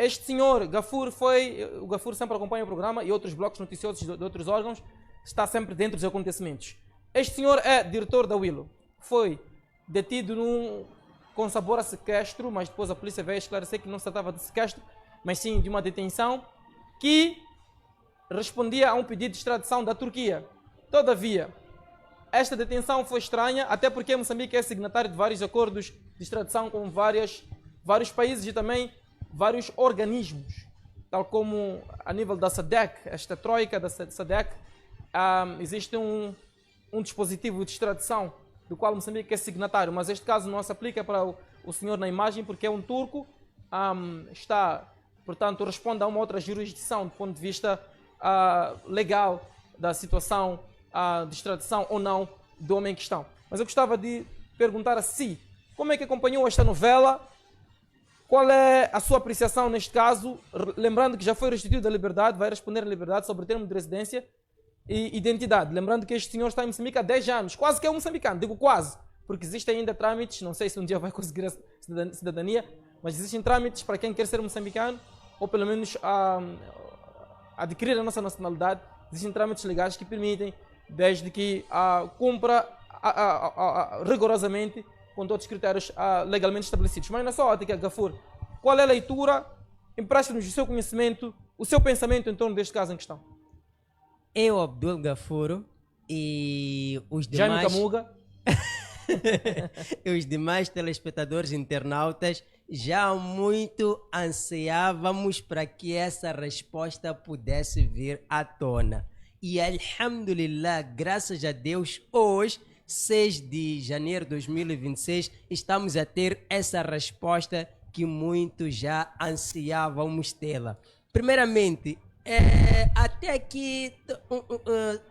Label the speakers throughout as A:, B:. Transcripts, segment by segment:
A: Este senhor, Gafur, o Gafur sempre acompanha o programa e outros blocos noticiosos de outros órgãos, está sempre dentro dos acontecimentos. Este senhor é diretor da Willow. Foi detido com sabor a sequestro, mas depois a polícia veio esclarecer que não se tratava de sequestro, mas sim de uma detenção que respondia a um pedido de extradição da Turquia. Todavia, esta detenção foi estranha, até porque Moçambique é signatário de vários acordos de extradição com vários países e também vários organismos, tal como a nível da SADC, esta troika da SADC, existe um dispositivo de extradição do qual Moçambique é signatário, mas este caso não se aplica para o senhor na imagem porque é um turco, portanto, responde a uma outra jurisdição do ponto de vista legal da situação de extradição ou não do homem em questão. Mas eu gostava de perguntar a si, como é que acompanhou esta novela? Qual é a sua apreciação neste caso? Lembrando que já foi restituído a liberdade, vai responder a liberdade sobre termo de residência e identidade. Lembrando que este senhor está em Moçambique há 10 anos, quase que é um moçambicano, digo quase, porque existem ainda trâmites, não sei se um dia vai conseguir a cidadania, mas existem trâmites para quem quer ser moçambicano, ou pelo menos adquirir a nossa nacionalidade, existem trâmites legais que permitem, desde que cumpra rigorosamente com todos os critérios legalmente estabelecidos. Mas na sua ótica, Gafur, qual é a leitura? Empreste-nos o seu conhecimento, o seu pensamento em torno deste caso em questão.
B: Eu, Abdul Gafuro, e os demais...
A: Jaime Camuga.
B: E os demais telespectadores internautas já muito ansiávamos para que essa resposta pudesse vir à tona. E alhamdulillah, graças a Deus, hoje, 6 de janeiro de 2026, estamos a ter essa resposta que muitos já ansiávamos tê-la. Primeiramente, até aqui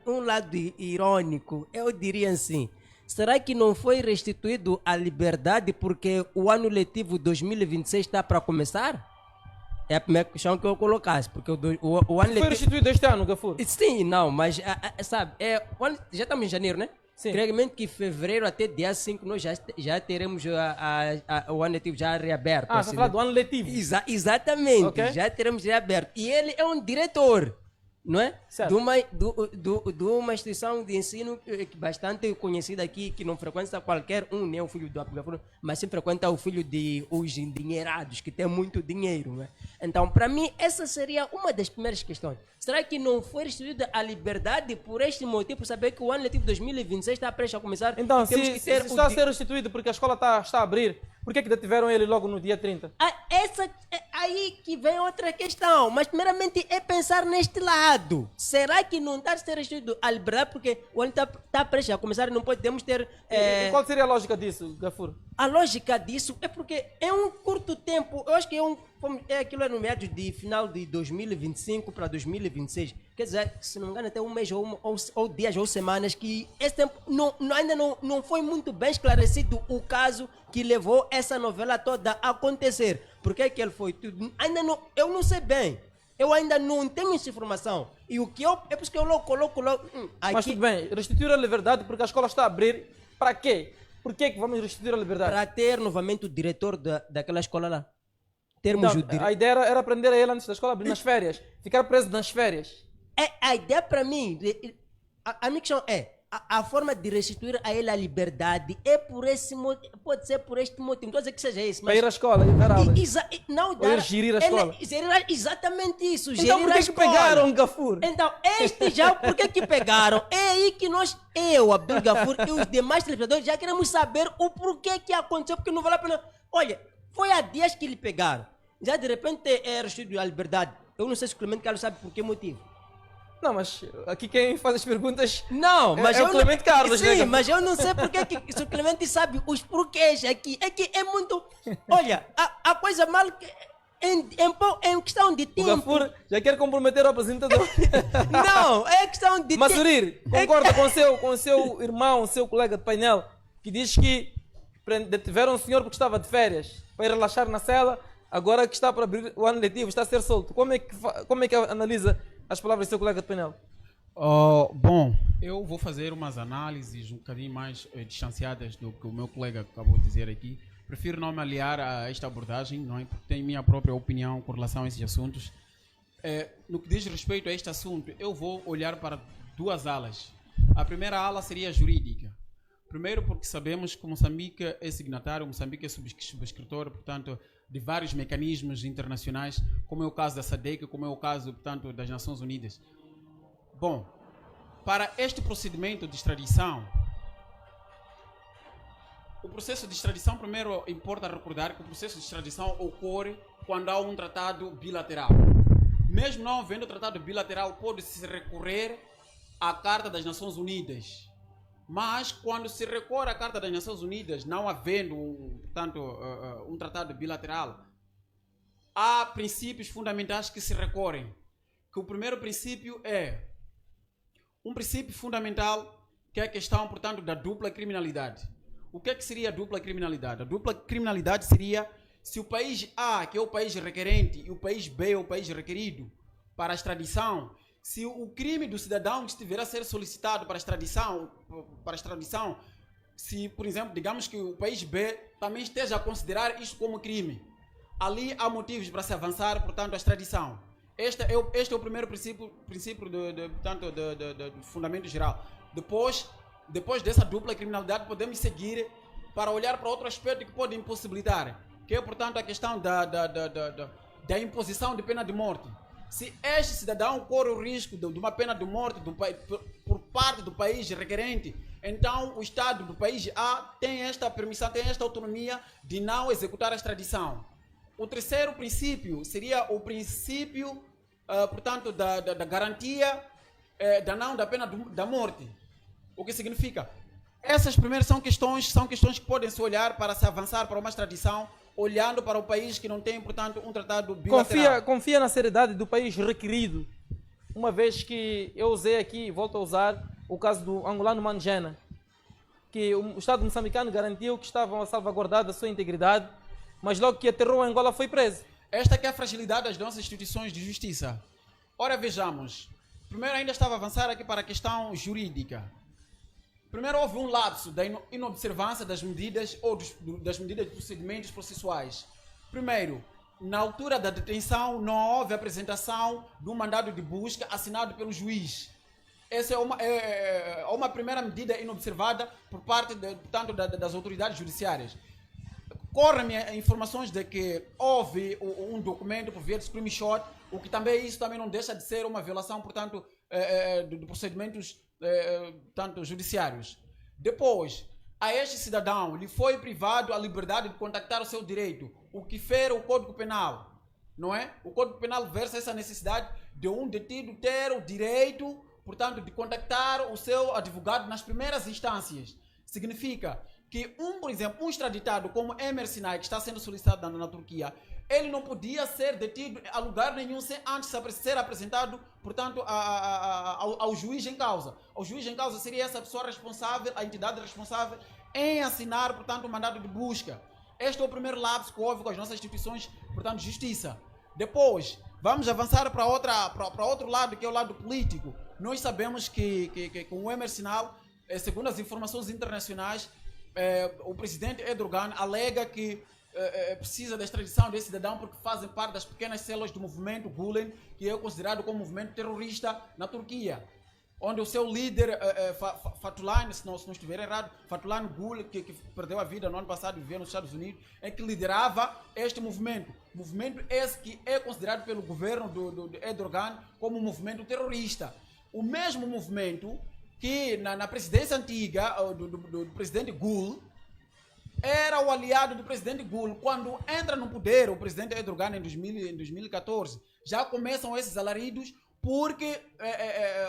B: um lado irônico, eu diria assim, será que não foi restituído a liberdade porque o ano letivo 2026 está para começar? É a primeira questão que eu colocasse, porque o ano letivo...
A: Foi restituído este ano, Gafur?
B: Sim, não, mas sabe, já estamos em janeiro, né?
A: Sim.
B: Creio que em fevereiro até dia 5 nós já teremos o ano letivo já reaberto.
A: Você
B: assim,
A: fala do ano letivo?
B: Exatamente,
A: Okay.
B: já teremos reaberto. E ele é um diretor, não é?
A: Certo.
B: De uma instituição de ensino bastante conhecida aqui, que não frequenta qualquer um, nem o filho do Abdul, mas sim frequenta o filho de os endinheirados, que tem muito dinheiro, não é? Então, para mim, essa seria uma das primeiras questões. Será que não foi restituída a liberdade por este motivo, por saber que o ano letivo 2026 está prestes a começar?
A: Então, se está a ser restituído porque a escola está a abrir, por que detiveram ele logo no dia 30?
B: Aí que vem outra questão, mas primeiramente é pensar neste lado. Será que não está a ser restituído a liberdade porque o ano está prestes a começar e não podemos ter...
A: E qual seria a lógica disso, Gafur?
B: A lógica disso é porque é um curto tempo, eu acho que aquilo é no meados de final de 2025 para 2026, quer dizer, se não me engano até um mês ou dias ou semanas, que esse tempo ainda não foi muito bem esclarecido o caso que levou essa novela toda a acontecer. Por que ele foi tudo? Eu não sei bem, eu ainda não tenho essa informação. E o que é por isso que eu coloco logo aqui.
A: Mas tudo bem, restituir a liberdade porque a escola está a abrir, para quê? Por que vamos restituir a liberdade?
B: Para ter novamente o diretor daquela escola lá.
A: A ideia era prender ele antes da escola abrir nas férias. Ficar preso nas férias.
B: A ideia para mim, a minha questão é, a forma de restituir a ele a liberdade é por esse motivo, pode ser por este motivo, não estou a dizer que seja esse, mas...
A: Para ir à escola e dar aulas.
B: Não
A: dar... Ou ir gerir a escola.
B: Exatamente isso,
A: então por que pegaram o Gafur?
B: Então, por que pegaram? É aí que eu, Abdul Gafur e os demais telespectadores já queremos saber o porquê que aconteceu, porque não vale a pena... Olha, foi há dias que lhe pegaram, já de repente restituiu a liberdade. Eu não sei se o Clemente Carlos sabe por que motivo.
A: Não, mas aqui quem faz as perguntas
B: é
A: o Clemente Carlos.
B: Sim, né? Mas eu não sei porque se o Clemente sabe os porquês aqui. É que é muito... Olha, a coisa mal... Em questão de tempo...
A: O Gafur já quer comprometer o apresentador.
B: Não, é questão de tempo.
A: Massurir, concorda com o seu irmão, seu colega de painel, que diz que detiveram o senhor porque estava de férias, para ir relaxar na cela, agora que está para abrir o ano letivo, está a ser solto. Como é que analisa as palavras do seu colega de painel?
C: Bom, eu vou fazer umas análises um bocadinho mais distanciadas do que o meu colega acabou de dizer aqui. prefiro não me aliar a esta abordagem, não é? Porque tenho minha própria opinião com relação a esses assuntos. No que diz respeito a este assunto, eu vou olhar para duas alas. A primeira ala seria a jurídica. Primeiro porque sabemos que Moçambique é signatário, Moçambique é subscritor, portanto, de vários mecanismos internacionais, como é o caso da SADC, como é o caso, portanto, das Nações Unidas. Bom, para este procedimento de extradição, o processo de extradição, primeiro importa recordar que o processo de extradição ocorre quando há um tratado bilateral. Mesmo não havendo tratado bilateral, pode-se recorrer à Carta das Nações Unidas. Mas quando se recorre à Carta das Nações Unidas, não havendo, portanto, um tratado bilateral, há princípios fundamentais que se recorrem. Que o primeiro princípio é um princípio fundamental, que é a questão, portanto, da dupla criminalidade. O que seria a dupla criminalidade? A dupla criminalidade seria se o país A, que é o país requerente, e o país B é o país requerido para a extradição, se o crime do cidadão que estiver a ser solicitado para extradição, se, por exemplo, digamos que o país B também esteja a considerar isso como crime, ali há motivos para se avançar, portanto, a extradição. Este é o primeiro princípio do fundamento geral. Depois dessa dupla criminalidade, podemos seguir para olhar para outro aspecto que pode impossibilitar, que é, portanto, a questão da imposição de pena de morte. Se este cidadão corre o risco de uma pena de morte por parte do país requerente, então o Estado do país A tem esta permissão, tem esta autonomia de não executar a extradição. O terceiro princípio seria o princípio, portanto, da garantia da pena da morte. O que significa? Essas primeiras são questões que podem se olhar para se avançar para uma extradição, olhando para o país que não tem, portanto, um tratado bilateral.
A: Confia na seriedade do país requerido, uma vez que eu usei aqui, volto a usar, o caso do angolano Manjena, que o Estado moçambicano garantiu que estavam a salvaguardar a sua integridade, mas logo que aterrou a Angola foi preso.
C: Esta que é a fragilidade das nossas instituições de justiça. Ora, vejamos. Primeiro ainda estava a avançar aqui para a questão jurídica. Primeiro houve um lapso da inobservância das medidas ou das medidas de procedimentos processuais. Primeiro, na altura da detenção não houve apresentação do mandado de busca assinado pelo juiz. Essa é uma primeira medida inobservada por parte, portanto, das autoridades judiciárias. Correm informações de que houve um documento por via de screenshot, o que isso também não deixa de ser uma violação, portanto, de procedimentos tanto judiciários. Depois, a este cidadão lhe foi privado a liberdade de contactar o seu direito, o que fere o Código Penal, não é? O Código Penal versa essa necessidade de um detido ter o direito, portanto, de contactar o seu advogado nas primeiras instâncias. Significa que, por exemplo, um extraditado como Emer Sinai, que está sendo solicitado na Turquia, ele não podia ser detido a lugar nenhum sem antes ser apresentado, portanto, ao juiz em causa. O juiz em causa seria essa pessoa responsável, a entidade responsável em assinar, portanto, o mandado de busca. Este é o primeiro lapso que houve com as nossas instituições, portanto, de justiça. Depois, vamos avançar para outro lado, que é o lado político. Nós sabemos que com o Emer Sinai, segundo as informações internacionais, o presidente Erdogan alega que precisa da extradição desse cidadão porque fazem parte das pequenas células do movimento Gulen, que é considerado como movimento terrorista na Turquia, onde o seu líder, Fethullah, se não estiver errado, Fethullah Gulen, que perdeu a vida no ano passado e viveu nos Estados Unidos, é que liderava este movimento. Movimento esse que é considerado pelo governo do Erdogan como um movimento terrorista. O mesmo movimento que na presidência antiga do presidente Gül, era o aliado do presidente Gül. Quando entra no poder o presidente Erdogan em 2014, já começam esses alaridos porque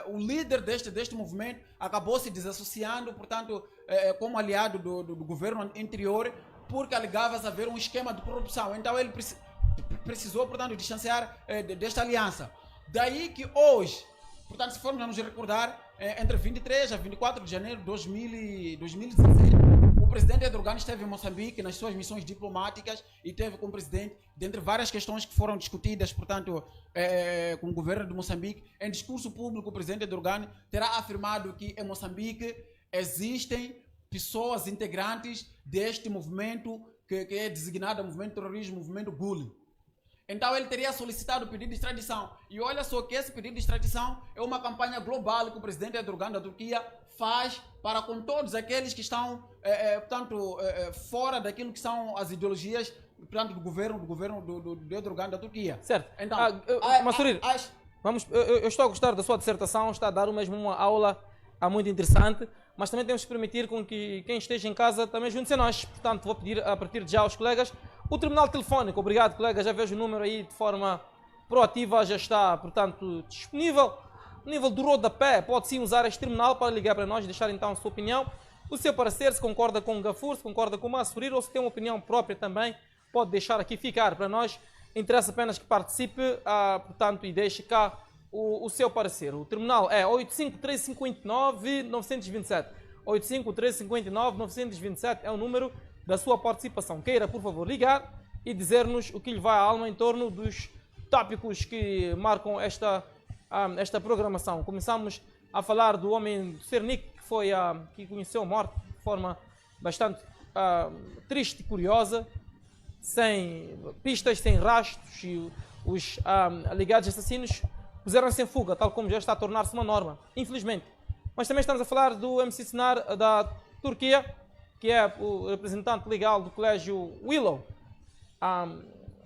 C: o líder deste movimento acabou se desassociando, portanto, como aliado do governo anterior, porque alegava haver um esquema de corrupção. Então ele precisou, portanto, distanciar desta aliança. Daí que hoje, portanto, se formos a nos recordar, entre 23 a 24 de janeiro de 2016, o presidente Erdogan esteve em Moçambique nas suas missões diplomáticas e teve com o presidente, dentre várias questões que foram discutidas, portanto, com o governo de Moçambique. Em discurso público, o presidente Erdogan terá afirmado que em Moçambique existem pessoas integrantes deste movimento que é designada movimento terrorismo, movimento bullying. Então ele teria solicitado o pedido de extradição. E olha só que esse pedido de extradição é uma campanha global que o presidente Erdogan da Turquia faz para com todos aqueles que estão, fora daquilo que são as ideologias, portanto, do governo do Erdogan da Turquia.
A: Certo.
C: Então,
A: Massurir, eu estou a gostar da sua dissertação, está a dar mesmo uma aula muito interessante, mas também temos que permitir com que quem esteja em casa também junte-se a nós. Portanto, vou pedir a partir de já aos colegas o terminal telefónico. Obrigado, colega. Já vejo o número aí de forma proativa, já está, portanto, disponível. No nível do rodapé, pode sim usar este terminal para ligar para nós e deixar então a sua opinião, o seu parecer, se concorda com o Gafur, se concorda com o Massurir ou se tem uma opinião própria também, pode deixar aqui ficar para nós. Interessa apenas que participe, portanto, e deixe cá o seu parecer. O terminal é 85359-927. 85359-927 é o número da sua participação. Queira, por favor, ligar e dizer-nos o que lhe vai à alma em torno dos tópicos que marcam esta programação. Começamos a falar do homem Cernik, que conheceu a morte de forma bastante triste e curiosa, sem pistas, sem rastros, e os alegados assassinos puseram-se em fuga, tal como já está a tornar-se uma norma, infelizmente. Mas também estamos a falar do MC Senar da Turquia, que é o representante legal do colégio Willow.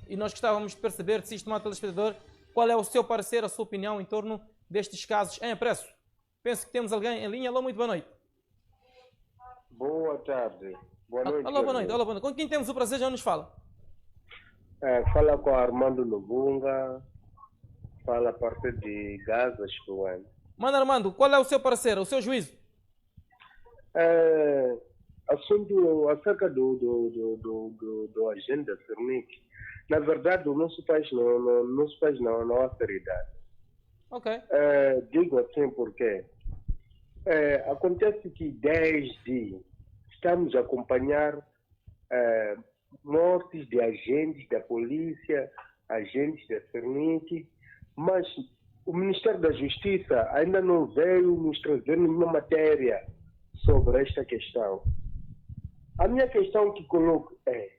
A: E nós gostávamos de perceber, de si, estimado telespectador, qual é o seu parecer, a sua opinião em torno destes casos em apreço. Penso que temos alguém em linha. Alô, muito boa noite.
D: Boa tarde. Boa noite.
A: Alô, boa noite. Alô, boa noite. Com quem temos o prazer, já nos fala?
D: Fala com Armando Lubunga. Fala a partir de Gaza, Espanha.
A: Mano Armando, qual é o seu parecer, o seu juízo?
D: Assunto acerca do agenda Cernik. Na verdade, o nosso país não há seriedade.
A: Ok.
D: Digo assim porque acontece que desde estamos a acompanhar mortes de agentes da polícia, agentes da Cernik, mas o Ministério da Justiça ainda não veio nos trazer nenhuma matéria sobre esta questão. A minha questão que coloco é: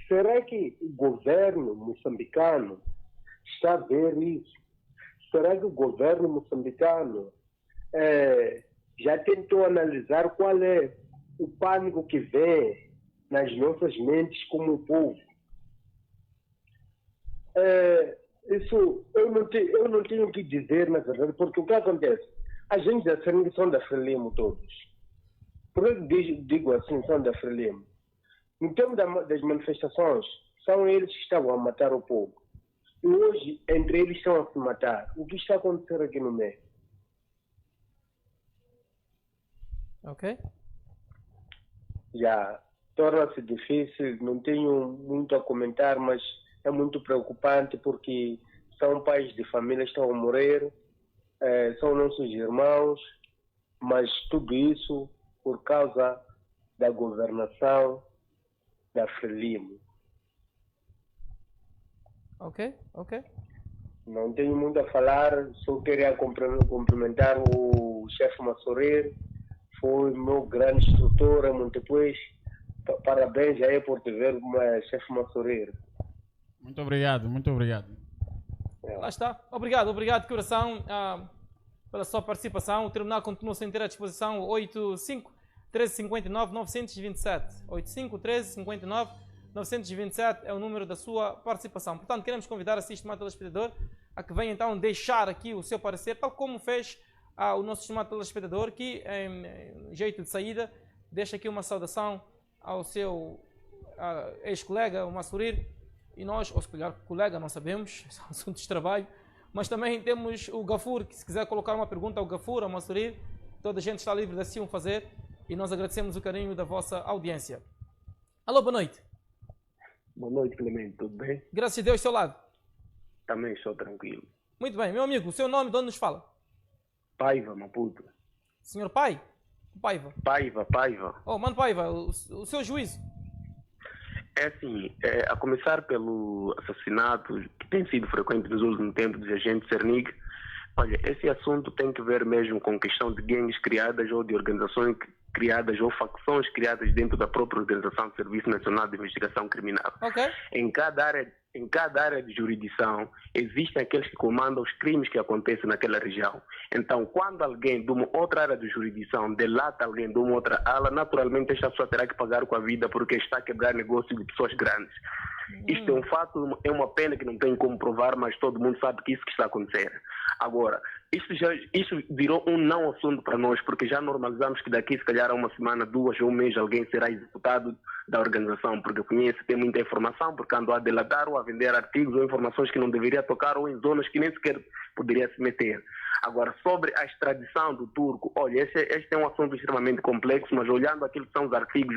D: será que o governo moçambicano está a ver isso? Será que o governo moçambicano já tentou analisar qual é o pânico que vem nas nossas mentes como povo? Isso eu não tenho que dizer, na verdade, porque o que acontece? As gente da Frelimo são da Frelimo todos. Por que digo assim, são da Frelimo? No tempo das manifestações, são eles que estavam a matar o povo. E hoje, entre eles, estão a se matar. O que está a acontecer aqui no meio?
A: Ok.
D: Já torna-se difícil, não tenho muito a comentar, mas é muito preocupante porque são pais de família que estão a morrer, são nossos irmãos, mas tudo isso por causa da governação da Frelimo.
A: Ok.
D: Não tenho muito a falar, só queria cumprimentar o chefe Massurir, foi meu grande instrutor, muito depois. Parabéns aí por te ver, chefe Massurir.
C: Muito obrigado.
A: Lá está. Obrigado de coração pela sua participação. O terminal continua sem ter à disposição 85-1359-927. 85-1359-927 é o número da sua participação. Portanto, queremos convidar a estimado telespectador a que venha então deixar aqui o seu parecer, tal como fez o nosso estimado telespectador, que em jeito de saída deixa aqui uma saudação ao seu ex-colega, o Massurir, e nós, ou se calhar colega, não sabemos, são assuntos de trabalho, mas também temos o Gafur, que se quiser colocar uma pergunta ao Gafur, ao Massurir, toda a gente está livre de assim o fazer, e nós agradecemos o carinho da vossa audiência. Alô, boa noite.
D: Boa noite, Clemente, tudo bem?
A: Graças a Deus, ao seu lado.
D: Também estou tranquilo.
A: Muito bem, meu amigo, o seu nome, de onde nos fala?
D: Paiva, Maputo.
A: Senhor Pai? Paiva.
D: Paiva.
A: Oh, mano Paiva, o seu juízo.
D: É assim, a começar pelo assassinato que tem sido frequente nos últimos tempos dos agentes Cernik. Olha, esse assunto tem que ver mesmo com questão de gangues criadas ou de organizações
E: criadas ou facções criadas dentro da própria organização do Serviço Nacional de Investigação Criminal.
A: Ok.
E: Em cada área de jurisdição, existem aqueles que comandam os crimes que acontecem naquela região. Então, quando alguém de uma outra área de jurisdição delata alguém de uma outra ala, naturalmente esta pessoa terá que pagar com a vida porque está a quebrar negócio de pessoas grandes. Isto é um fato, é uma pena que não tem como provar, mas todo mundo sabe que isso que está a acontecer. Agora, isso virou um não assunto para nós, porque já normalizamos que daqui, se calhar, a uma semana, 2 ou um mês, alguém será executado da organização, porque conhece, tem muita informação, porque andou a delatar ou a vender artigos ou informações que não deveria tocar ou em zonas que nem sequer poderia se meter. Agora, sobre a extradição do turco, olha, este é um assunto extremamente complexo, mas olhando aquilo que são os artigos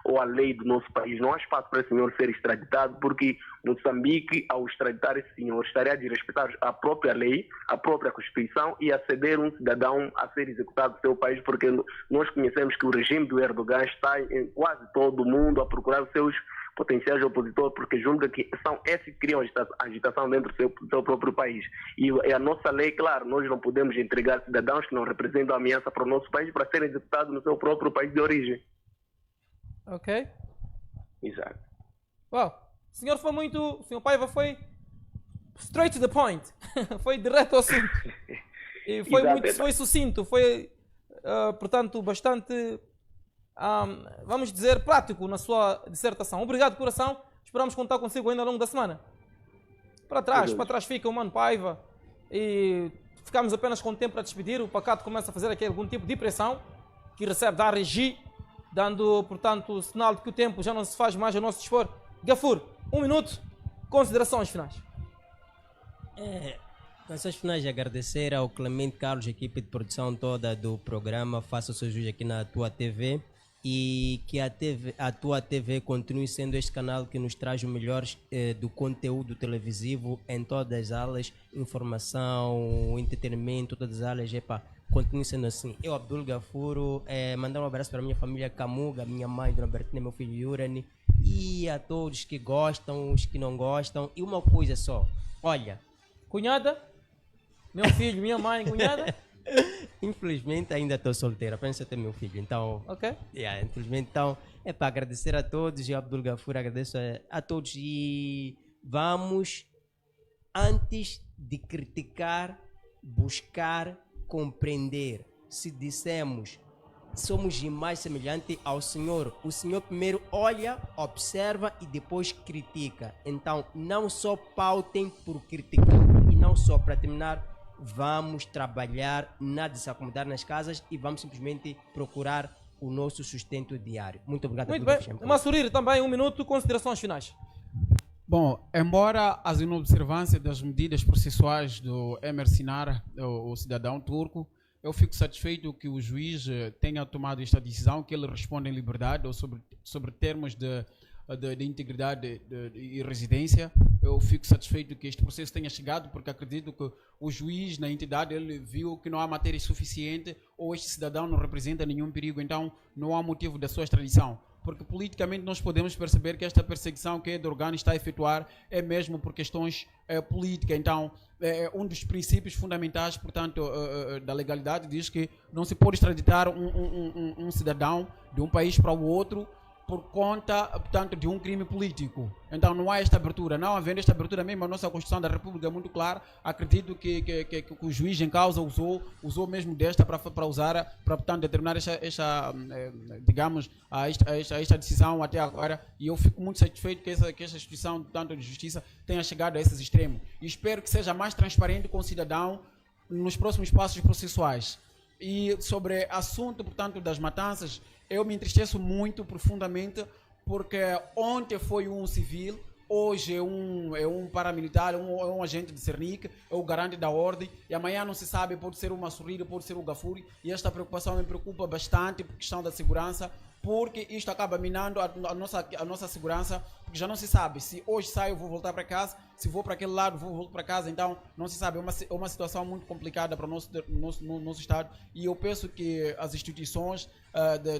E: ou a lei do nosso país, não há espaço para esse senhor ser extraditado, porque Moçambique, ao extraditar esse senhor, estaria a desrespeitar a própria lei, a própria Constituição e a ceder um cidadão a ser executado do seu país, porque nós conhecemos que o regime do Erdogan está em quase todo o mundo a procurar os seus potenciais opositores, porque julga que são esses que criam agitação dentro do seu próprio país. E a nossa lei, claro, nós não podemos entregar cidadãos que não representam ameaça para o nosso país para serem executados no seu próprio país de origem.
A: Ok.
E: Exato.
A: Uau. O senhor Paiva foi straight to the point. Foi direto ao assunto. E foi sucinto, foi, portanto, bastante, vamos dizer, prático na sua dissertação. Obrigado, coração. Esperamos contar consigo ainda ao longo da semana. Para trás fica o Mano Paiva e ficamos apenas com tempo para despedir. O Pacato começa a fazer aqui algum tipo de pressão que recebe da Regi, dando, portanto, o sinal de que o tempo já não se faz mais a nosso dispor. Gafur, 1 minuto, considerações finais.
B: Considerações finais de agradecer ao Clemente Carlos, a equipe de produção toda do programa, faça o seu jus aqui na tua TV e que a tua TV continue sendo este canal que nos traz o melhor do conteúdo televisivo em todas as áreas, informação, entretenimento, todas as áreas, continue sendo assim. Eu, Abdul Gafuro, mandar um abraço para a minha família Camuga, minha mãe, Dona Bertina, meu filho Yurani, e a todos que gostam, os que não gostam. E uma coisa só, olha...
A: Cunhada? Meu filho, minha mãe, cunhada?
B: Infelizmente ainda estou solteira, apenas eu tenho meu filho, então...
A: Ok.
B: Infelizmente, então, é para agradecer a todos, e o Abdul Gafuro agradeço a todos. E vamos, antes de criticar, buscar compreender. Se dissemos somos mais semelhantes ao Senhor, o Senhor primeiro olha, observa e depois critica. Então não só pautem por criticar. E não só, para terminar, vamos trabalhar na desacomodar nas casas e vamos simplesmente procurar o nosso sustento diário. Muito obrigado.
A: Muito bem. Massurir, também 1 minuto, considerações finais.
C: Bom, embora as inobservâncias das medidas processuais do Emer Sinar, o cidadão turco, eu fico satisfeito que o juiz tenha tomado esta decisão, que ele responda em liberdade ou sobre termos de integridade e residência. Eu fico satisfeito que este processo tenha chegado, porque acredito que o juiz, na entidade, ele viu que não há matéria suficiente ou este cidadão não representa nenhum perigo, então não há motivo da sua extradição. Porque politicamente nós podemos perceber que esta perseguição que Erdogan está a efetuar é mesmo por questões políticas. Então, um dos princípios fundamentais, portanto, da legalidade diz que não se pode extraditar um cidadão de um país para o outro por conta, portanto, de um crime político. Então não há esta abertura. Não havendo esta abertura mesmo, a nossa Constituição da República é muito clara. Acredito que o juiz em causa usou mesmo desta para usar, para, portanto, determinar digamos, esta decisão até agora. E eu fico muito satisfeito que essa instituição, tanto de justiça, tenha chegado a esses extremos. E espero que seja mais transparente com o cidadão nos próximos passos processuais. E sobre assunto, portanto, das matanças, eu me entristeço muito profundamente, porque ontem foi um civil, hoje é um paramilitar, é um agente de Cernic, é o garante da ordem, e amanhã não se sabe, pode ser uma Massurir, pode ser o Gafuri, e esta preocupação me preocupa bastante por questão da segurança, porque isto acaba minando a nossa segurança, porque já não se sabe se hoje saio, vou voltar para casa, se vou para aquele lado, volto para casa, então não se sabe, é uma situação muito complicada para o nosso Estado, e eu penso que as instituições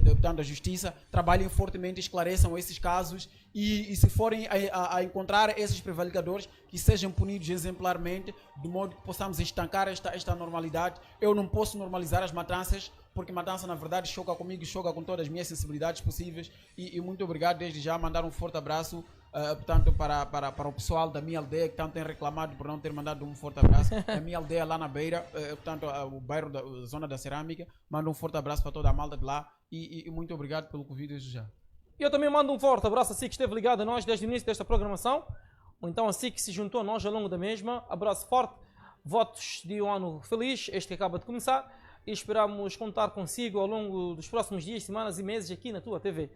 C: portanto, da Justiça trabalhem fortemente, esclareçam esses casos e se forem a encontrar esses prevaricadores, que sejam punidos exemplarmente, de modo que possamos estancar esta normalidade. Eu não posso normalizar as matanças, porque matança, na verdade, choca comigo, choca com todas as minhas sensibilidades possíveis. E muito obrigado desde já, mandar um forte abraço portanto, para o pessoal da minha aldeia, que tanto tem reclamado por não ter mandado um forte abraço. A minha aldeia lá na Beira, portanto, o bairro da Zona da Cerâmica, mando um forte abraço para toda a malta de lá e muito obrigado pelo convite desde já.
A: E eu também mando um forte abraço a si que esteve ligado a nós desde o início desta programação, ou então a si que se juntou a nós ao longo da mesma. Abraço forte, votos de um ano feliz, este que acaba de começar, e esperamos contar consigo ao longo dos próximos dias, semanas e meses aqui na tua TV.